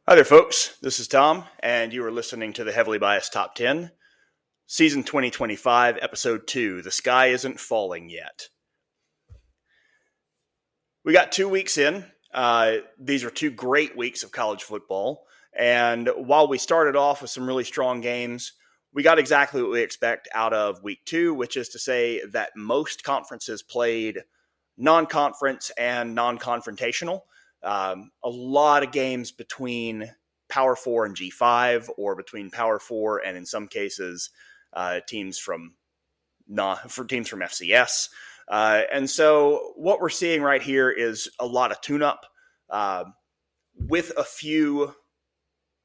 Hi there, folks. This is Tom, and you are listening to the Heavily Biased Top 10, Season 2025, Episode 2, The Sky Isn't Falling Yet. We got 2 weeks in. These are 2 great weeks of college football, and while we started off with some really strong games, we got exactly what we expect out of Week 2, which is to say that most conferences played non-conference and non-confrontational. A lot of games between Power 4 and G5, or between Power 4 and, in some cases, teams from FCS. And so what we're seeing right here is a lot of tune-up with a few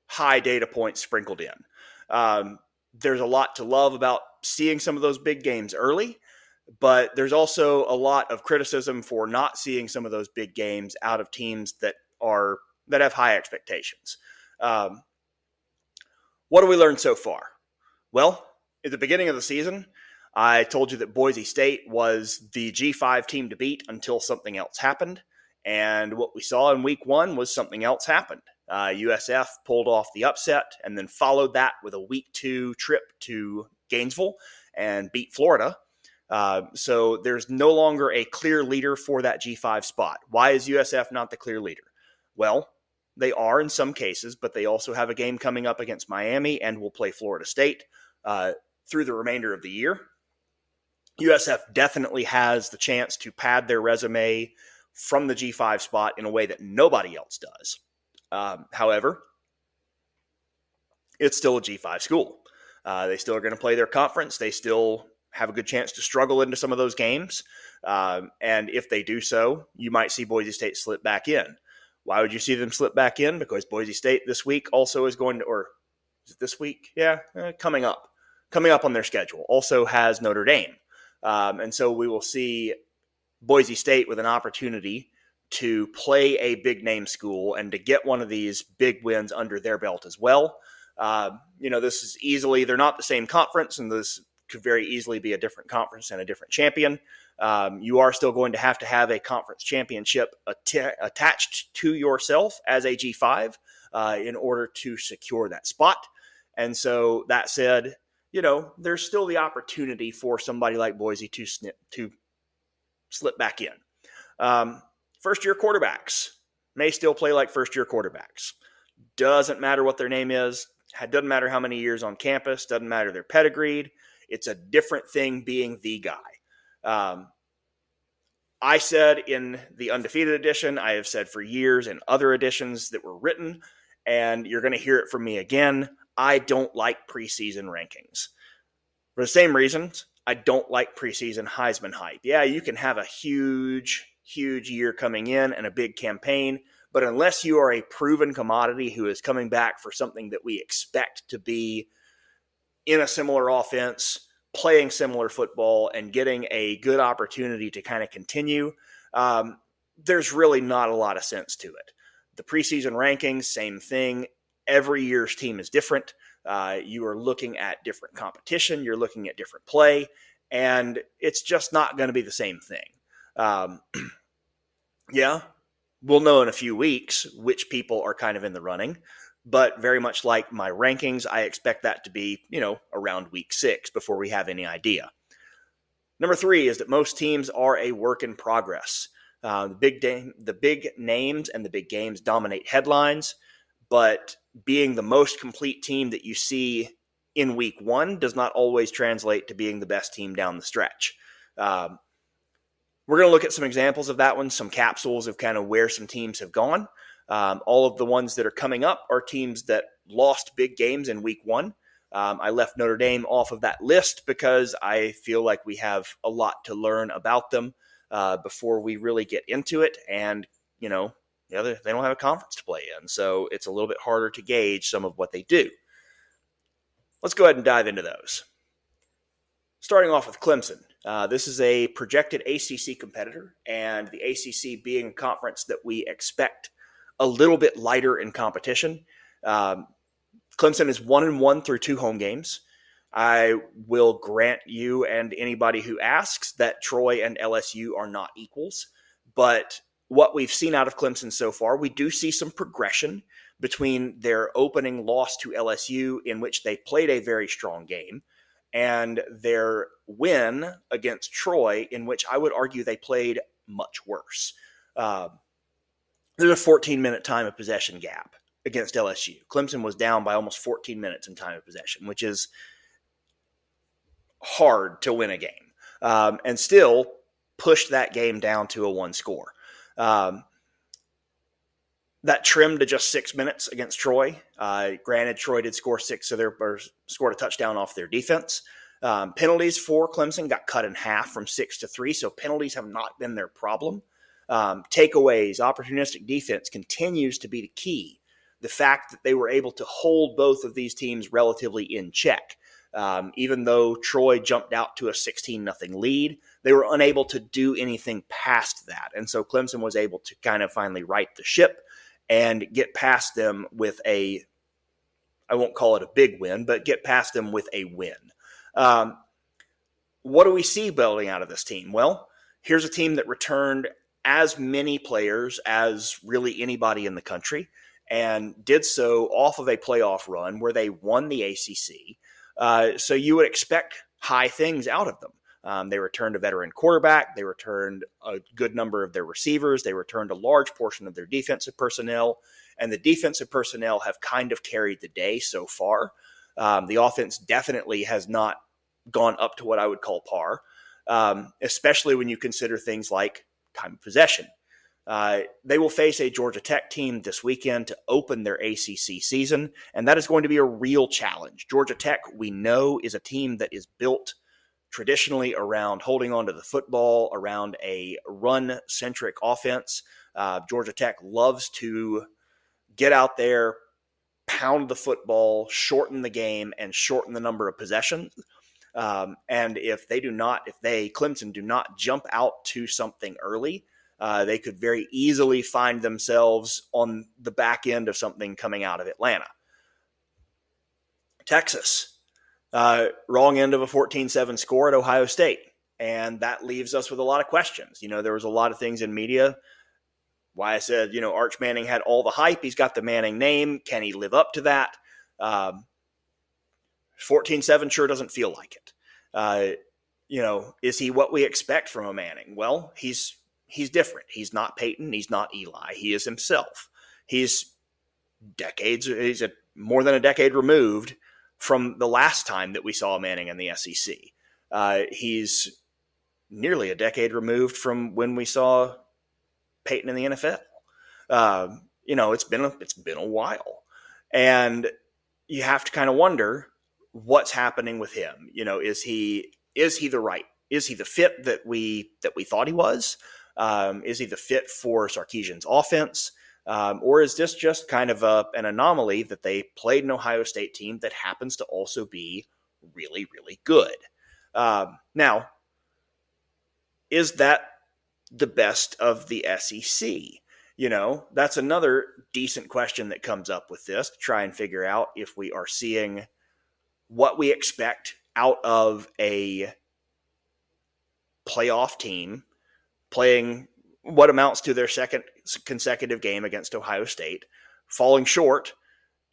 high data points sprinkled in. There's a lot to love about seeing some of those big games early, but there's also a lot of criticism for not seeing some of those big games out of teams that have high expectations. What have we learned so far? Well, at the beginning of the season, I told you that Boise State was the G5 team to beat until something else happened. And what we saw in Week 1 was something else happened. USF pulled off the upset and then followed that with a Week 2 trip to Gainesville and beat Florida. So there's no longer a clear leader for that G5 spot. Why is USF not the clear leader? Well, they are in some cases, but they also have a game coming up against Miami and will play Florida State through the remainder of the year. USF definitely has the chance to pad their resume from the G5 spot in a way that nobody else does. However, it's still a G5 school. They still are going to play their conference. They still have a good chance to struggle into some of those games. And if they do so, you might see Boise State slip back in. Why would you see them slip back in? Because Boise State this week also is going to, or is it this week? Yeah, coming up on their schedule, also has Notre Dame. And so we will see Boise State with an opportunity to play a big name school and to get one of these big wins under their belt as well. This is easily, they're not the same conference, and this could very easily be a different conference and a different champion. You are still going to have a conference championship attached to yourself as a G5 in order to secure that spot. And so that said, there's still the opportunity for somebody like Boise to slip back in. First-year quarterbacks may still play like first-year quarterbacks. Doesn't matter what their name is. Doesn't matter how many years on campus. Doesn't matter their pedigreed. It's a different thing being the guy. I said in the Undefeated edition, I have said for years in other editions that were written, and you're going to hear it from me again, I don't like preseason rankings. For the same reasons, I don't like preseason Heisman hype. Yeah, you can have a huge year coming in and a big campaign, but unless you are a proven commodity who is coming back for something that we expect to be in a similar offense, playing similar football, and getting a good opportunity to kind of continue, there's really not a lot of sense to it. The preseason rankings, same thing. Every year's team is different. You are looking at different competition. You're looking at different play, and it's just not going to be the same thing. Yeah, we'll know in a few weeks which people are kind of in the running, but very much like my rankings, I expect that to be, around week 6 before we have any idea. Number 3 is that most teams are a work in progress. The big names and the big games dominate headlines, but being the most complete team that you see in week 1 does not always translate to being the best team down the stretch. We're going to look at some examples of that one, some capsules of kind of where some teams have gone. All of the ones that are coming up are teams that lost big games in week 1. I left Notre Dame off of that list because I feel like we have a lot to learn about them before we really get into it. And, they don't have a conference to play in, so it's a little bit harder to gauge some of what they do. Let's go ahead and dive into those. Starting off with Clemson. This is a projected ACC competitor, and the ACC being a conference that we expect a little bit lighter in competition. Clemson is 1-1 through 2 home games. I will grant you and anybody who asks that Troy and LSU are not equals, but what we've seen out of Clemson so far, we do see some progression. between their opening loss to LSU, in which they played a very strong game, and their win against Troy, in which I would argue they played much worse. There's a 14-minute time of possession gap against LSU. Clemson was down by almost 14 minutes in time of possession, which is hard to win a game, and still pushed that game down to a one score. That trimmed to just 6 minutes against Troy. Granted, Troy did score scored a touchdown off their defense. Penalties for Clemson got cut in half from 6 to 3, so penalties have not been their problem. Takeaways, opportunistic defense continues to be the key. The fact that they were able to hold both of these teams relatively in check. Even though Troy jumped out to a 16-0 lead, they were unable to do anything past that. And so Clemson was able to kind of finally right the ship and get past them with I won't call it a big win, but get past them with a win. What do we see building out of this team? Well, here's a team that returned as many players as really anybody in the country, and did so off of a playoff run where they won the ACC. So you would expect high things out of them. They returned a veteran quarterback. They returned a good number of their receivers. They returned a large portion of their defensive personnel. And the defensive personnel have kind of carried the day so far. The offense definitely has not gone up to what I would call par, especially when you consider things like time of possession. They will face a Georgia Tech team this weekend to open their ACC season, and that is going to be a real challenge. Georgia Tech, we know, is a team that is built traditionally around holding on to the football, around a run-centric offense. Georgia Tech loves to get out there, pound the football, shorten the game, and shorten the number of possessions. And if Clemson do not jump out to something early, they could very easily find themselves on the back end of something coming out of Atlanta. Texas, wrong end of a 14-7 score at Ohio State. And that leaves us with a lot of questions. There was a lot of things in media. Why I said, Arch Manning had all the hype. He's got the Manning name. Can he live up to that? 14-7 sure doesn't feel like it. Is he what we expect from a Manning? Well, he's different. He's not Peyton. He's not Eli. He is himself. He's more than a decade removed from the last time that we saw Manning in the SEC. He's nearly a decade removed from when we saw Peyton in the NFL. It's been a while, and you have to kind of wonder what's happening with him. Is he the fit that we thought he was? Is he the fit for Sarkisian's offense? Or is this just kind of an anomaly that they played an Ohio State team that happens to also be really, really good? Now, is that the best of the SEC? That's another decent question that comes up with this, to try and figure out if we are seeing what we expect out of a playoff team playing what amounts to their second consecutive game against Ohio State, falling short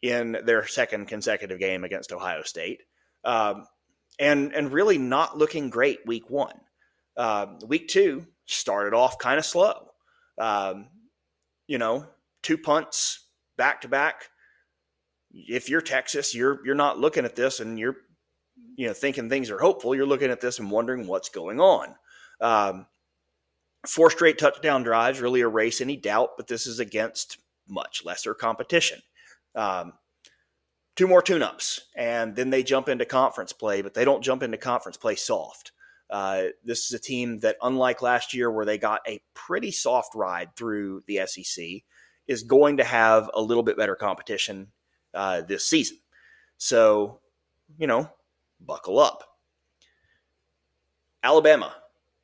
in their second consecutive game against Ohio State, and really not looking great week one. Week two started off kind of slow. 2 punts back to back. If you're Texas, you're not looking at this and you're thinking things are hopeful. You're looking at this and wondering what's going on. 4 straight touchdown drives really erase any doubt, but this is against much lesser competition. 2 more tune-ups, and then they jump into conference play, but they don't jump into conference play soft. This is a team that, unlike last year where they got a pretty soft ride through the SEC, is going to have a little bit better competition this season. So, buckle up. Alabama.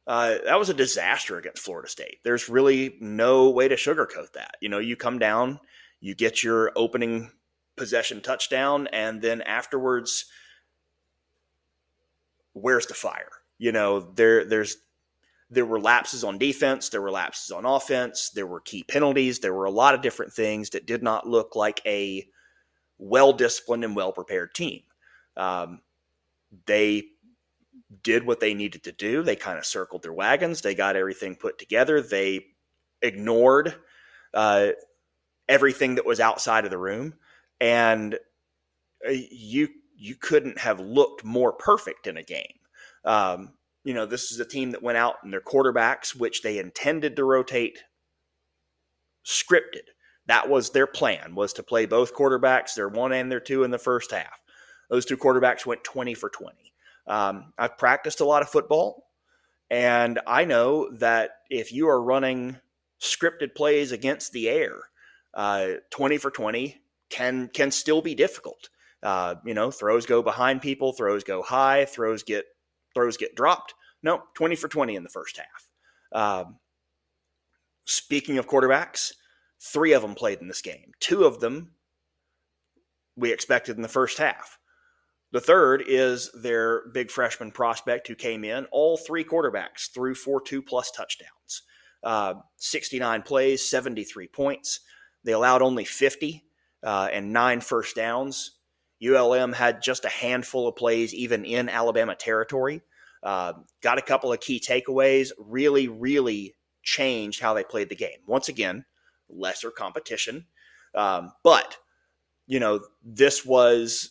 That was a disaster against Florida State. There's really no way to sugarcoat that. You come down, you get your opening possession touchdown, and then afterwards, where's the fire? There's there were lapses on defense, there were lapses on offense, there were key penalties, there were a lot of different things that did not look like a well-disciplined and well-prepared team. They did what they needed to do. They kind of circled their wagons. They got everything put together. They ignored everything that was outside of the room. And you couldn't have looked more perfect in a game. This is a team that went out and their quarterbacks, which they intended to rotate, scripted. That was their plan, was to play both quarterbacks, their one and their two in the first half. Those two quarterbacks went 20 for 20. I've practiced a lot of football, and I know that if you are running scripted plays against the air, 20 for 20 can still be difficult. Throws go behind people, throws go high, throws get dropped. No, 20 for 20 in the first half. Speaking of quarterbacks, 3 of them played in this game. 2 of them we expected in the first half. The third is their big freshman prospect who came in. All 3 quarterbacks threw for 2+ touchdowns. 69 plays, 73 points. They allowed only 50 and 9 first downs. ULM had just a handful of plays even in Alabama territory. Got a couple of key takeaways, really, really changed how they played the game. Once again, lesser competition. But this was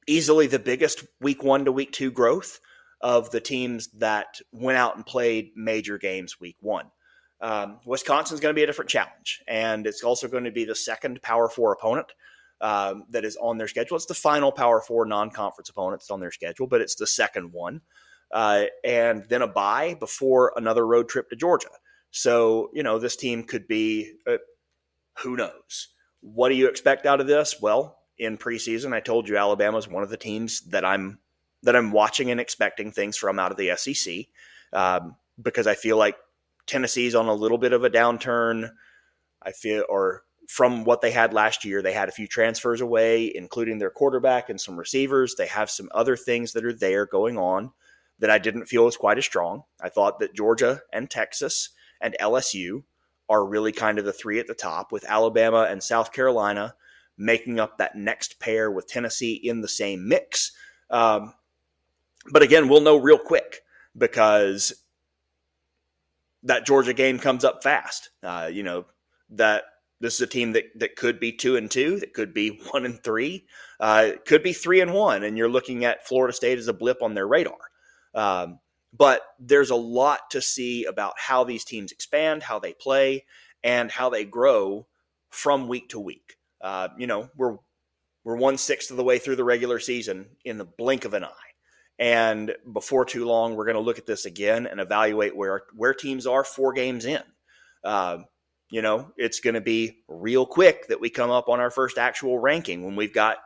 easily the biggest week 1 to week 2 growth of the teams that went out and played major games week 1. Wisconsin's going to be a different challenge, and it's also going to be the second Power 4 opponent that is on their schedule. It's the final Power 4 non-conference opponent that's on their schedule, but it's the second one. And then a bye before another road trip to Georgia. So, this team could be, who knows? What do you expect out of this? Well, in preseason, I told you Alabama is one of the teams that I'm watching and expecting things from out of the SEC because I feel like Tennessee's on a little bit of a downturn. Or from what they had last year, they had a few transfers away, including their quarterback and some receivers. They have some other things that are there going on that I didn't feel was quite as strong. I thought that Georgia and Texas and LSU are really kind of the 3 at the top, with Alabama and South Carolina making up that next pair with Tennessee in the same mix. But again, we'll know real quick because that Georgia game comes up fast. That this is a team that could be 2-2, that could be 1-3, could be 3-1, and you're looking at Florida State as a blip on their radar. But there's a lot to see about how these teams expand, how they play, and how they grow from week to week. We're 1/6 of the way through the regular season in the blink of an eye. And before too long, we're going to look at this again and evaluate where teams are 4 games in. It's going to be real quick that we come up on our first actual ranking when we've got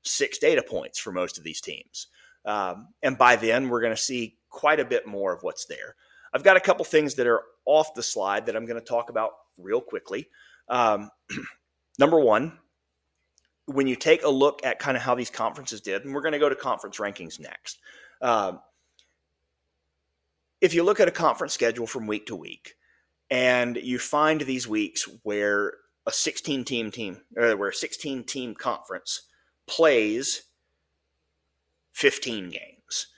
6 data points for most of these teams. And by then, we're going to see quite a bit more of what's there. I've got a couple things that are off the slide that I'm going to talk about real quickly. Number one, when you take a look at kind of how these conferences did, and we're going to go to conference rankings next. If you look at a conference schedule from week to week, and you find these weeks where a 16-team conference plays 15 games,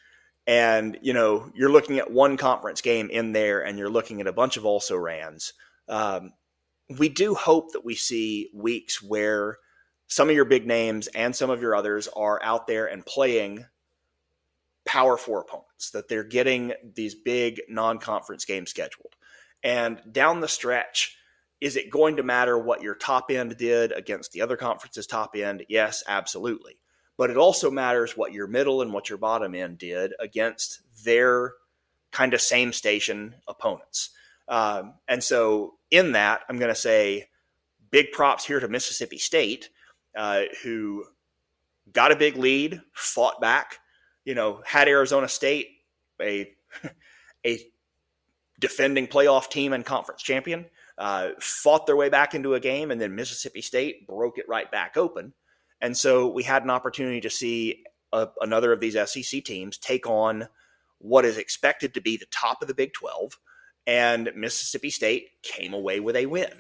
and you're looking at one conference game in there, and you're looking at a bunch of also-rans. We do hope that we see weeks where some of your big names and some of your others are out there and playing Power 4 opponents, that they're getting these big non-conference games scheduled. And down the stretch, is it going to matter what your top end did against the other conference's top end? Yes, absolutely. But it also matters what your middle and what your bottom end did against their kind of same station opponents. And so in that, I'm going to say big props here to Mississippi State, who got a big lead, fought back, had Arizona State, a defending playoff team and conference champion, fought their way back into a game, and then Mississippi State broke it right back open. And so we had an opportunity to see another of these SEC teams take on what is expected to be the top of the Big 12, and Mississippi State came away with a win.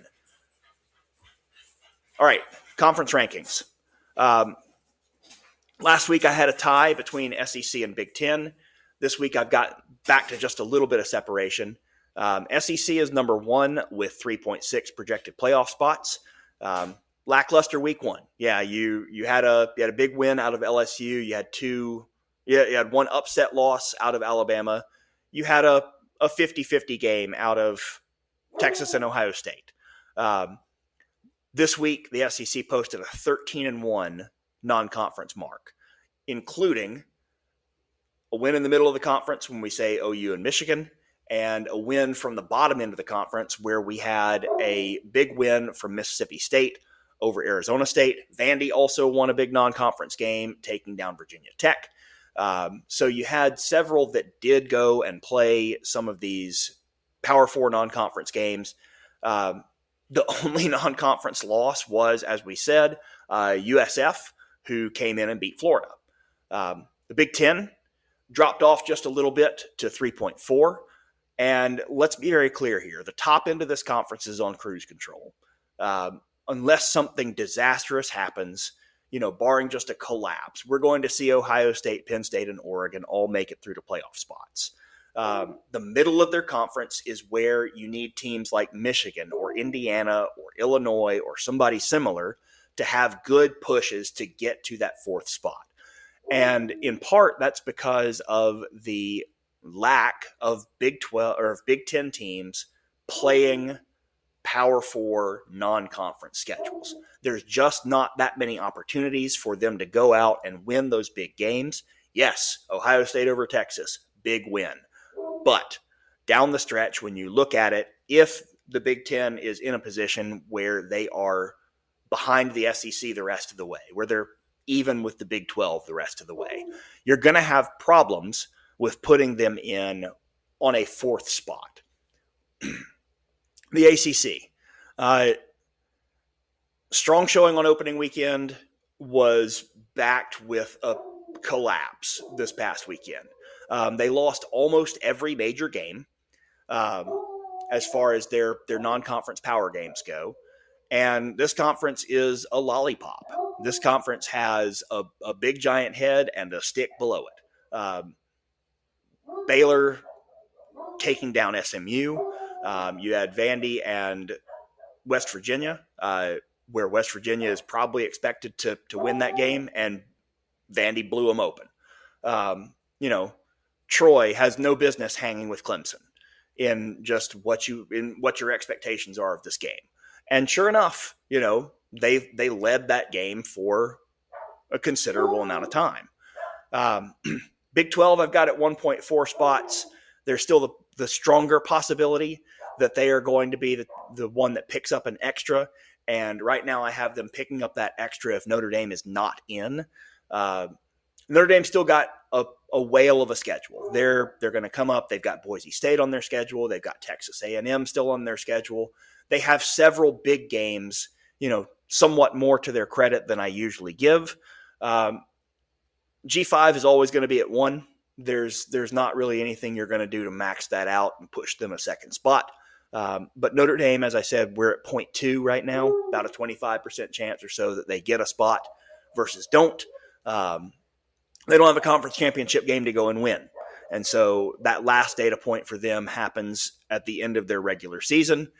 All right, conference rankings. Last week I had a tie between SEC and Big Ten. This week I've got back to just a little bit of separation. SEC is number 1 with 3.6 projected playoff spots. Lackluster week 1. Yeah, you had a big win out of LSU. You had one upset loss out of Alabama. You had a 50-50 game out of Texas and Ohio State. This week, the SEC posted a 13-1 non-conference mark, including a win in the middle of the conference when we say OU and Michigan, and a win from the bottom end of the conference where we had a big win from Mississippi State over Arizona State. Vandy also won a big non-conference game, taking down Virginia Tech. So you had several that did go and play some of these Power 4 non-conference games. The only non-conference loss was, as we said, USF, who came in and beat Florida. The Big Ten dropped off just a little bit to 3.4. And let's be very clear here. The top end of this conference is on cruise control. Unless something disastrous happens, barring just a collapse, we're going to see Ohio State, Penn State, and Oregon all make it through to playoff spots. The middle of their conference is where you need teams like Michigan or Indiana or Illinois or somebody similar to have good pushes to get to that 4th spot. And in part, that's because of the lack of Big 12 or Big 10 teams playing Power 4 non-conference schedules. There's just not that many opportunities for them to go out and win those big games. Yes, Ohio State over Texas, big win. But down the stretch, when you look at it, if the Big Ten is in a position where they are behind the SEC the rest of the way, where they're even with the Big 12 the rest of the way, you're going to have problems with putting them in on a 4th spot. The ACC. Strong showing on opening weekend was backed with a collapse this past weekend. They lost almost every major game as far as their non-conference power games go. And this conference is a lollipop. This conference has a big giant head and a stick below it. Baylor taking down SMU. You had Vandy and West Virginia, where West Virginia is probably expected to win that game, and Vandy blew them open. Troy has no business hanging with Clemson in just what your expectations are of this game. And sure enough, they led that game for a considerable amount of time. Big 12, I've got at 1.4 spots. There's still the stronger possibility that they are going to be the one that picks up an extra. And right now I have them picking up that extra if Notre Dame is not in. Notre Dame's still got a whale of a schedule. They're going to come up. They've got Boise State on their schedule. They've got Texas A&M still on their schedule. They have several big games, somewhat more to their credit than I usually give. G5 is always going to be at 1. There's not really anything you're going to do to max that out and push them a second spot. But Notre Dame, as I said, we're at 0.2 right now, about a 25% chance or so that they get a spot versus don't. They don't have a conference championship game to go and win. And so that last data point for them happens at the end of their regular season.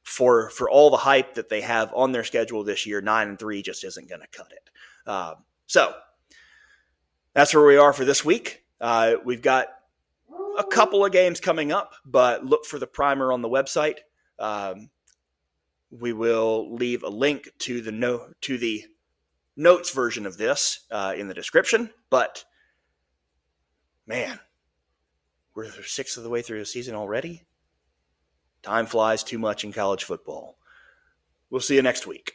For all the hype that they have on their schedule this year, 9-3 just isn't going to cut it. So that's where we are for this week. We've got a couple of games coming up, but look for the primer on the website. We will leave a link to the notes version of this in the description. But man, we're 1/6 of the way through the season already. Time flies too much in college football. We'll see you next week.